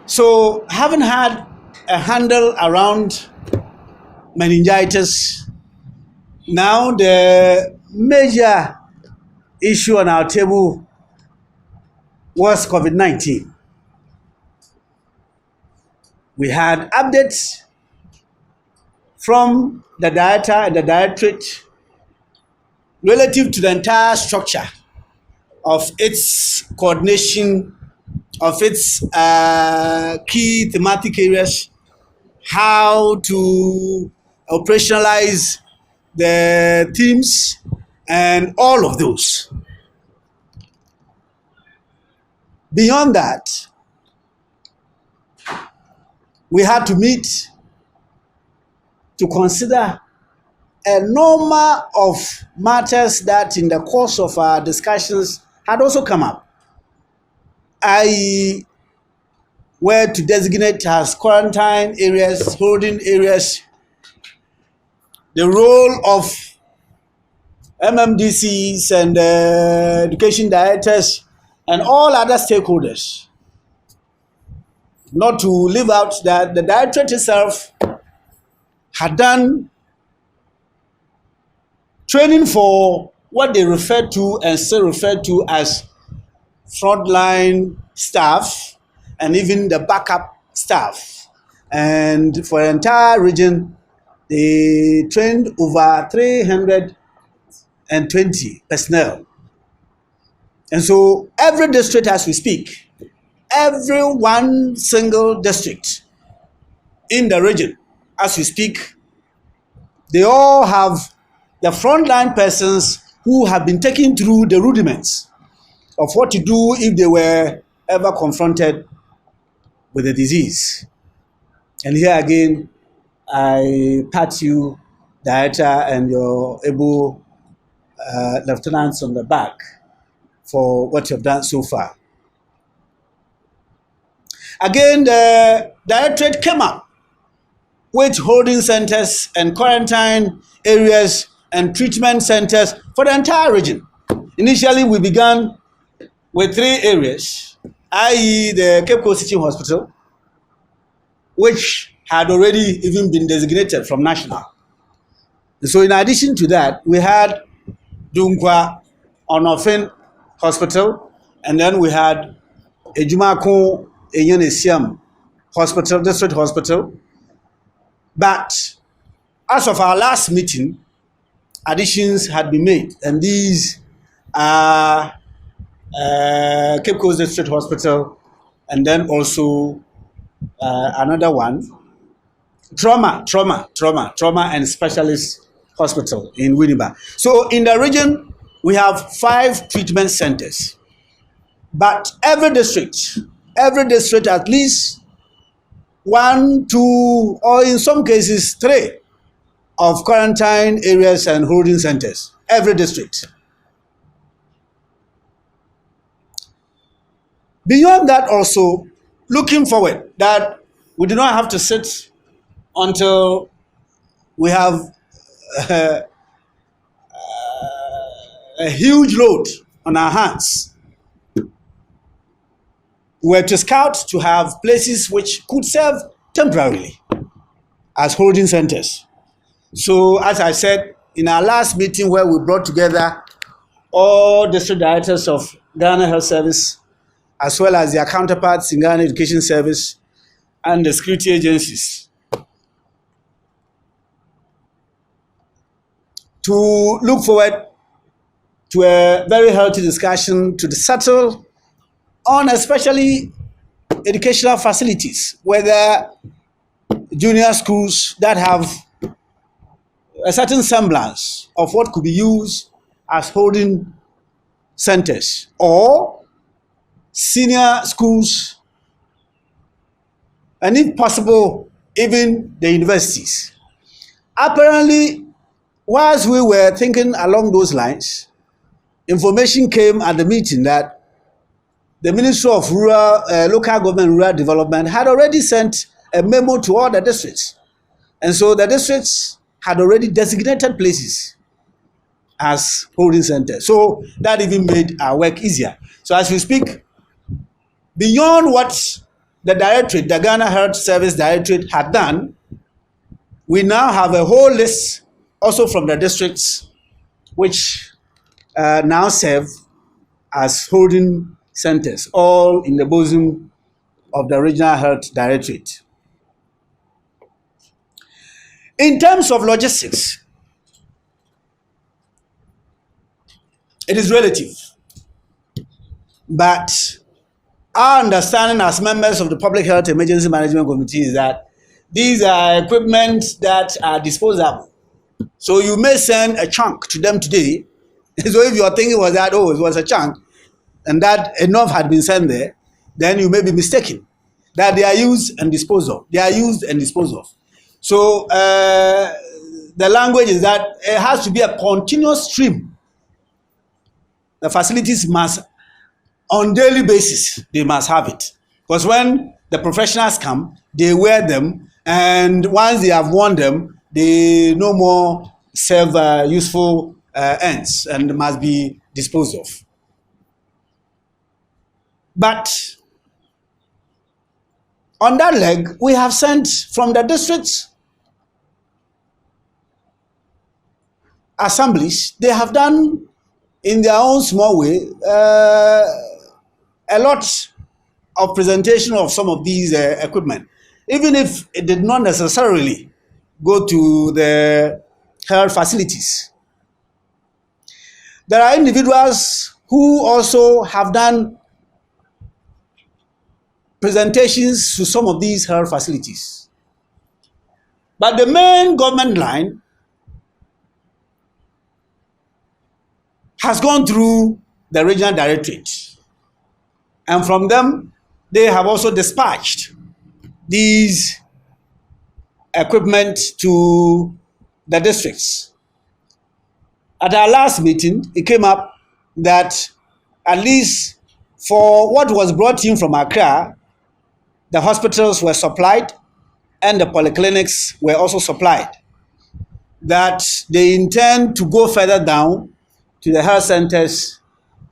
So, having had a handle around meningitis, now the major issue on our table was COVID-19. We had updates from the director and the directorate relative to the entire structure of its coordination of its key thematic areas, how to operationalize the teams, and all of those. Beyond that, we had to meet to consider a number of matters that in the course of our discussions had also come up, i.e., where to designate as quarantine areas, holding areas, the role of MMDCs and education directors and all other stakeholders. Not to leave out that the directorate itself had done training for what they refer to and still refer to as frontline staff and even the backup staff. And for the entire region, they trained over 320 personnel. And so every district as we speak, every one single district in the region as we speak, they all have the frontline persons who have been taken through the rudiments of what to do if they were ever confronted with the disease. And here again, I pat you, Director, and your able lieutenants on the back for what you've done so far. Again, the Directorate came up with holding centers and quarantine areas and treatment centers for the entire region. Initially, we began with 3 areas, i.e. the Cape Coast Teaching Hospital, which had already even been designated from national. So in addition to that, we had Dunkwa Onofin Hospital, and then we had Ejumako Eyenesiam Hospital, District Hospital. But as of our last meeting, additions had been made, and these are Cape Coast District Hospital, and then also another one, trauma and specialist hospital in Winneba. So in the region, we have 5 treatment centers, but every district at least 1, 2, or in some cases 3 of quarantine areas and holding centers, every district. Beyond that also, looking forward, that we do not have to sit until we have a huge load on our hands. We were to scout to have places which could serve temporarily as holding centers. So as I said, in our last meeting where we brought together all district directors of Ghana Health Service, as well as their counterparts in Ghana Education Service and the security agencies, to look forward to a very healthy discussion to settle on especially educational facilities, whether junior schools that have a certain semblance of what could be used as holding centers, or senior schools, and if possible, even the universities. Apparently, whilst we were thinking along those lines, information came at the meeting that the Ministry of Local Government Rural Development had already sent a memo to all the districts. And so the districts had already designated places as holding centers. So that even made our work easier. So as we speak, beyond what the Directorate, the Ghana Health Service Directorate had done, we now have a whole list also from the districts which now serve as holding centers, all in the bosom of the Regional Health Directorate. In terms of logistics, it is relative, but our understanding as members of the Public Health Emergency Management Committee is that these are equipment that are disposable. So you may send a chunk to them today. So if your thinking was that, oh, it was a chunk, and that enough had been sent there, then you may be mistaken that they are used and disposed of. They are used and disposed of. So the language is that it has to be a continuous stream. The facilities must, on daily basis, they must have it. Because when the professionals come, they wear them, and once they have worn them, they no more serve useful ends and must be disposed of. But on that leg, we have sent from the districts assemblies. They have done in their own small way a lot of presentation of some of these equipment, even if it did not necessarily go to the health facilities. There are individuals who also have done presentations to some of these health facilities. But the main government line has gone through the regional directorate. And from them, they have also dispatched these equipment to the districts. At our last meeting, it came up that at least for what was brought in from Accra, the hospitals were supplied and the polyclinics were also supplied. That they intend to go further down to the health centers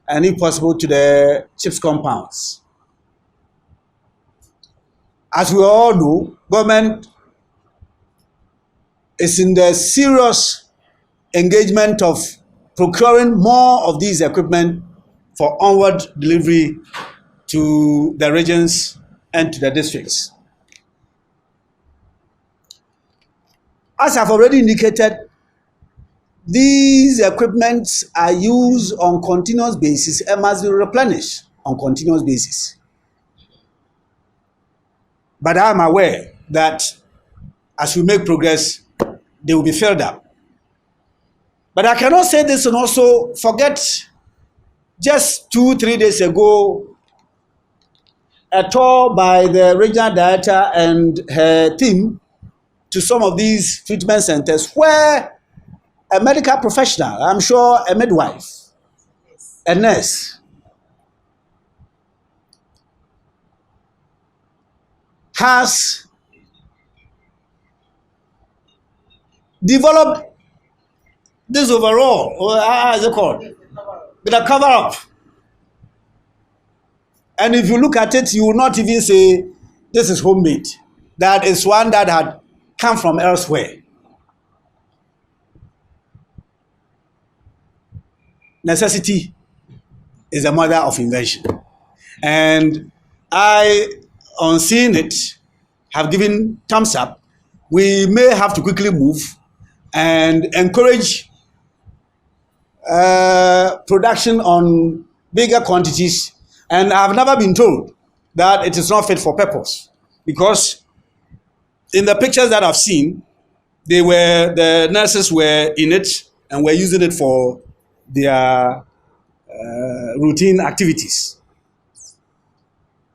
and if possible to the CHIPS compounds. As we all know, government is in the serious engagement of procuring more of these equipment for onward delivery to the regions and to the districts. As I've already indicated, these equipments are used on continuous basis and must be replenished on continuous basis. But I'm aware that as we make progress, they will be filled up. But I cannot say this and also forget just 2-3 days ago, a tour by the regional director and her team to some of these treatment centers where a medical professional, I'm sure a midwife, a nurse, has developed this overall, or how is it called? With a cover up. And if you look at it, you will not even say this is homemade. That is one that had come from elsewhere. Necessity is the mother of invention. And I, on seeing it, have given thumbs up. We may have to quickly move and encourage production on bigger quantities. And I've never been told that it is not fit for purpose, because in the pictures that I've seen, the nurses were in it and were using it for their routine activities.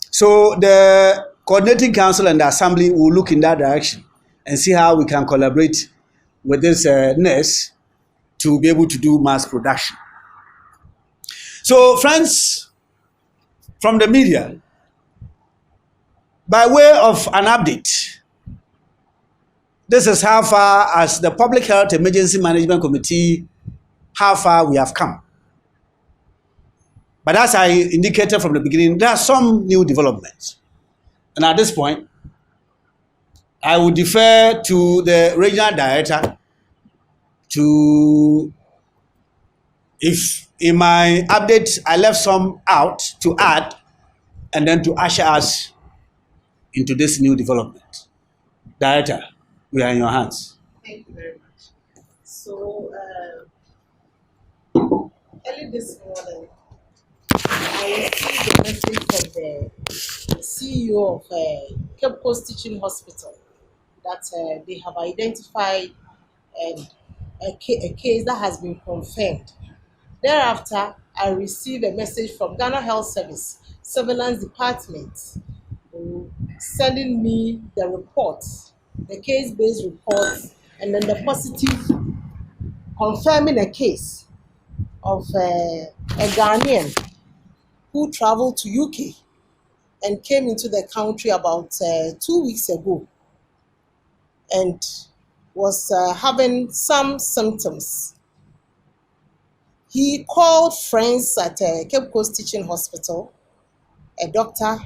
So the coordinating council and the assembly will look in that direction and see how we can collaborate with this nurse to be able to do mass production. So friends from the media, by way of an update, this is how far as the Public Health Emergency Management Committee, how far we have come. But as I indicated from the beginning, there are some new developments. And at this point, I would defer to the regional director to, if in my update I left some out, to add, and then to usher us into this new development. Director, we are in your hands. Thank you very much. So, early this morning, I received a message from the CEO of Cape Coast Teaching Hospital that they have identified a case that has been confirmed. Thereafter, I received a message from Ghana Health Service Surveillance Department sending me the reports, the case-based reports, and then the positive confirming a case of a Ghanaian who traveled to UK and came into the country about 2 weeks ago and was having some symptoms. He called friends at Cape Coast Teaching Hospital, a doctor,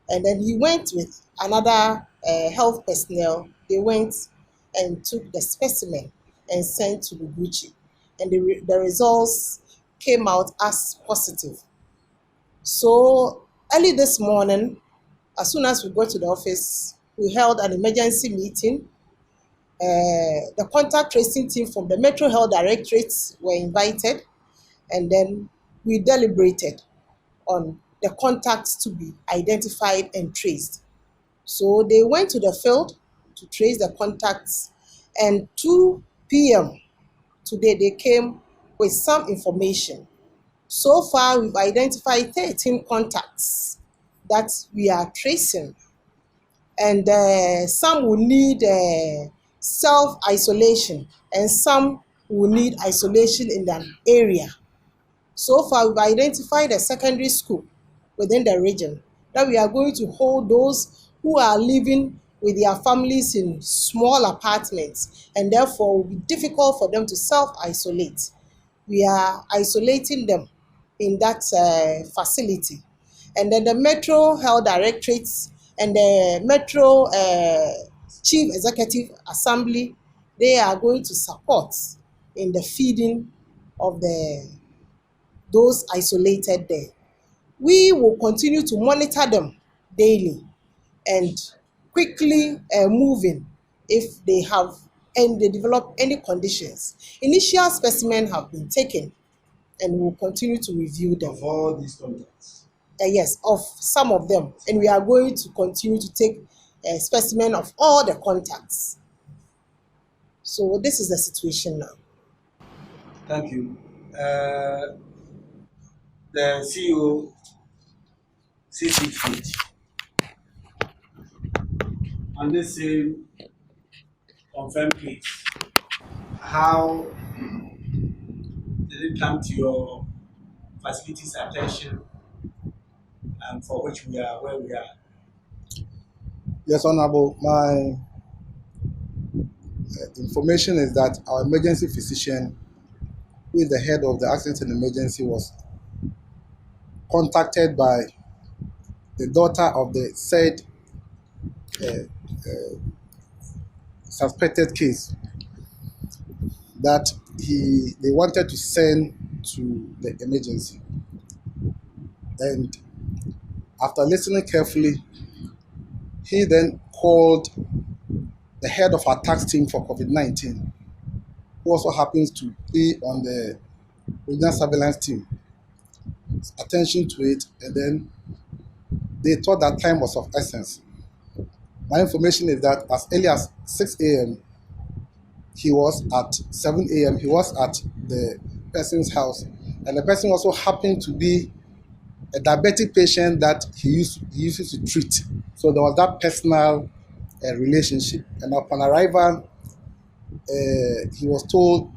and then he went with another health personnel. They went and took the specimen and sent to Luguchi, and the results came out as positive. So early this morning, as soon as we got to the office, we held an emergency meeting. The contact tracing team from the Metro Health Directorate were invited, and then we deliberated on the contacts to be identified and traced. So they went to the field to trace the contacts, and 2 p.m. today they came with some information. So far, we've identified 13 contacts that we are tracing, and some will need self-isolation, and some will need isolation in an area. So far, we've identified a secondary school within the region that we are going to hold those who are living with their families in small apartments, and therefore it will be difficult for them to self-isolate. We are isolating them in that facility. And then the Metro Health Directorate and the Metro Chief Executive Assembly, they are going to support in the feeding of those isolated there. We will continue to monitor them daily and quickly moving if they have and they develop any conditions. Initial specimens have been taken, and we will continue to review them. Of all these contacts? Yes, of some of them. And we are going to continue to take a specimen of all the contacts. So this is the situation now. Thank you. The CEO sees it fit on this same confirmed case. How did it come to your facility's attention, and for which we are where we are? Yes, Honorable. My information is that our emergency physician, who is the head of the accident and emergency, was contacted by the daughter of the said suspected case that they wanted to send to the emergency. And after listening carefully, he then called the head of our task team for COVID-19, who also happens to be on the regional surveillance team, attention to it, and then they thought that time was of essence. My information is that as early as 6 a.m., he was at 7 a.m., he was at the person's house, and the person also happened to be a diabetic patient that he used to treat. So there was that personal relationship. And upon arrival, he was told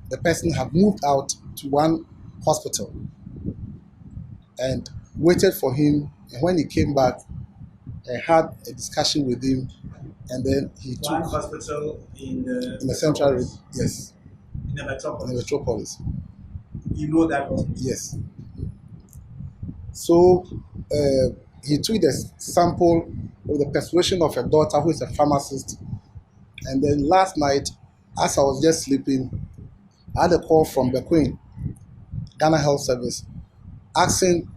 the person had moved out to one hospital and waited for him. And when he came back, I had a discussion with him, and then he One took hospital in the central region. Yes. In the metropolis. In the metropolis. You know that hospital? Yes. So he took the sample with the persuasion of a daughter who is a pharmacist. And then last night, as I was just sleeping, I had a call from the Queen, Ghana Health Service, asking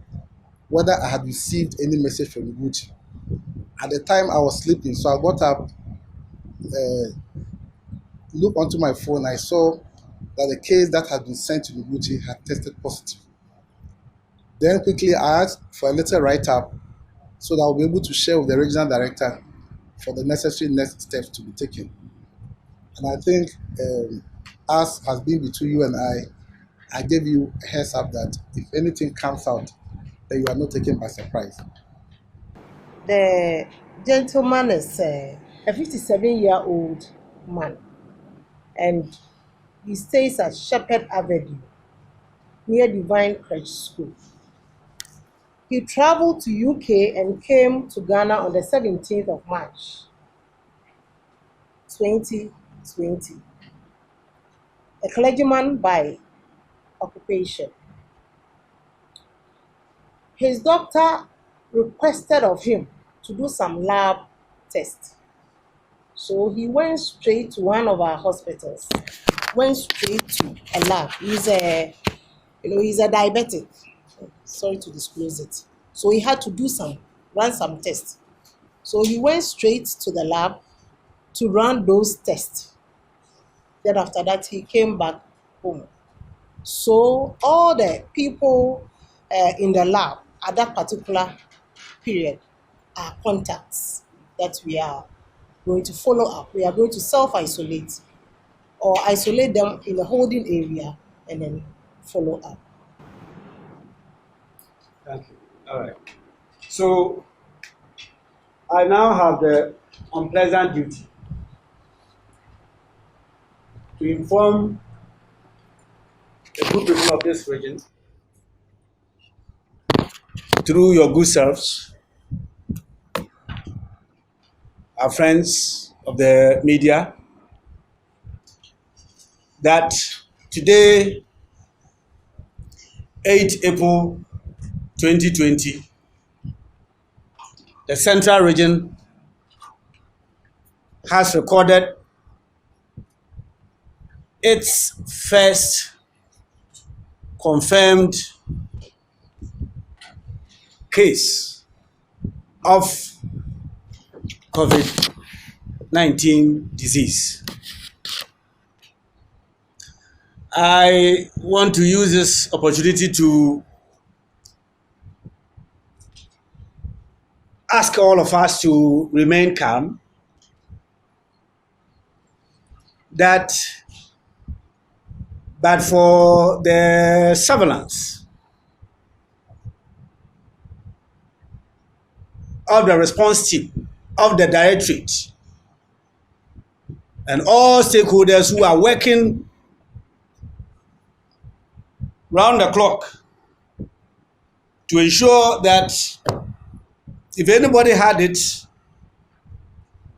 whether I had received any message from Gucci. At the time I was sleeping, so I got up, looked onto my phone. I saw that the case that had been sent to Gucci had tested positive. Then quickly I asked for a little write-up so that I'll be able to share with the regional director for the necessary next steps to be taken. And I think, as has been between you and I gave you a heads up that if anything comes out, then you are not taken by surprise. The gentleman is a 57-year-old man, and he stays at Shepherd Avenue near Divine Crèche School. He traveled to UK and came to Ghana on the 17th of March, 2020. A clergyman by occupation. His doctor requested of him to do some lab tests. So he went straight to one of our hospitals, went straight to a lab. He's a diabetic. Sorry to disclose it. So he had to run some tests. So he went straight to the lab to run those tests. Then after that, he came back home. So all the people in the lab at that particular period are contacts that we are going to follow up. We are going to self-isolate or isolate them in a holding area and then follow up. Thank you. All right. So I now have the unpleasant duty to inform the good people of this region through your good selves, our friends of the media, that today, 8 April 2020, the Central Region has recorded its first confirmed case of COVID-19 disease. I want to use this opportunity to ask all of us to remain calm, that but for the surveillance of the response team of the directorate and all stakeholders who are working round the clock to ensure that if anybody had it,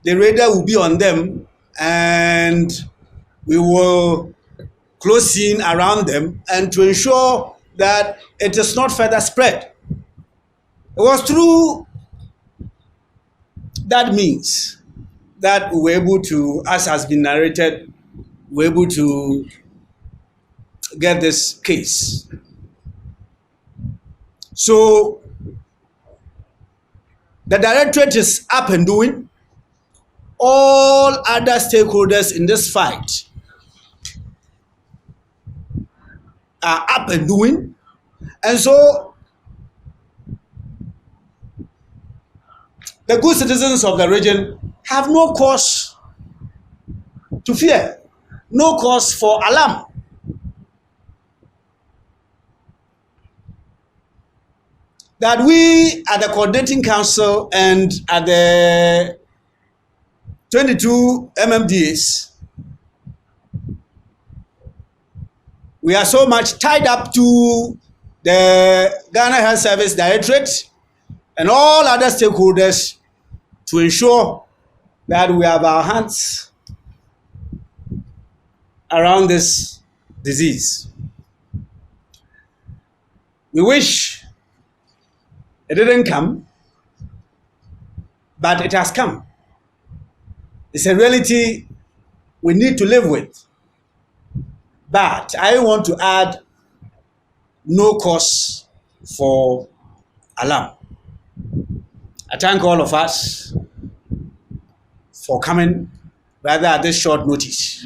the radar will be on them and we will close in around them and to ensure that it is not further spread. It was through that means that we were able to, as has been narrated, we were able to get this case. So the directorate is up and doing. All other stakeholders in this fight are up and doing. And so the good citizens of the region have no cause to fear, no cause for alarm. That we at the Coordinating Council and at the 22 MMDAs, we are so much tied up to the Ghana Health Service Directorate and all other stakeholders to ensure that we have our hands around this disease. We wish it didn't come, but it has come. It's a reality we need to live with. But I want to add no cause for alarm. I thank all of us for coming rather at this short notice.